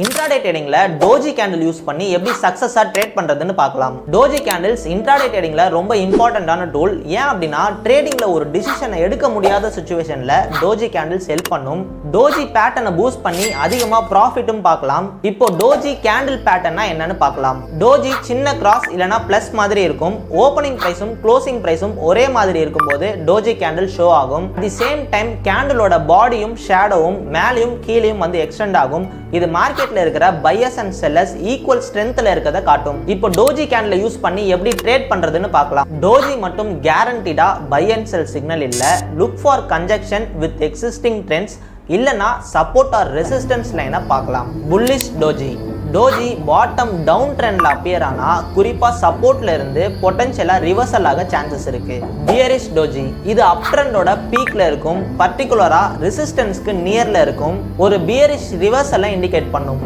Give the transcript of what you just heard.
Intraday ட்ரேடிங்ல doji candle use பண்ணி எப்படி சக்சஸா trade பண்றதுன்னு பார்க்கலாம். டோஜி கேண்டில்ஸ் இன்ட்ராடே ட்ரேடிங்ல ரொம்ப இம்பார்ட்டன்டான டூல். ஏன் அப்படின்னா ட்ரேடிங்ல ஒரு டிசிஷனை எடுக்க முடியாத சிச்சுவேஷன்ல டோஜி கேண்டில்ஸ் ஹெல்ப் பண்ணும். டோஜி பேட்டர்னை பூஸ்ட் பண்ணி அதிகமா ப்ராஃபிட்டும் பார்க்கலாம். இப்போ டோஜி கேண்டில் பேட்டர்னா என்னன்னு பார்க்கலாம். டோஜி சின்ன கிராஸ் இல்லனா பிளஸ் மாதிரி இருக்கும். ஓப்பனிங் பிரைஸும் க்ளோசிங் பிரைஸும் ஒரே மாதிரி இருக்கும்போது டோஜி கேண்டில் ஷோ ஆகும். தி சேம் டைம் கேண்டிலோட பாடியும் ஷேடோவும் மேலேயும் கீழேயும் வந்து எக்ஸ்டெண்ட் ஆகும். இது மார்க்கெட்ல இருக்கிற பையர்ஸ் அண்ட் செல்லர்ஸ் ஈக்குவல் ஸ்ட்ரென்த்ல இருக்கத காட்டும். இப்போ டோஜி கேண்டில் யூஸ் பண்ணி எப்படி ட்ரேட் பண்றதுன்னு பார்க்கலாம். டோஜி மட்டும் கேரண்டிடா பை அண்ட் செல் சிக்னல் இல்ல. Look for conjunction with existing trends இல்லனா சப்போர்ட் ஆர் ரெசிஸ்டன்ஸ் லைனை பார்க்கலாம். Bullish doji doji bottom down ட்ரெண்ட்ல அப்பியர் ஆனா குறிப்பா சப்போர்ட்ல இருந்து பொட்டன்ஷியலா ரிவர்சல் ஆக சான்சஸ் இருக்கு. பியரிஷ் டோஜி இது அப் ட்ரெண்டோட பீக்ல இருக்கும். பர்டிகுலரா ரெசிஸ்டன்ஸ்க்கு நியர்ல இருக்கும். ஒரு பியரிஷ் ரிவர்சலை இண்டிகேட் பண்ணும்.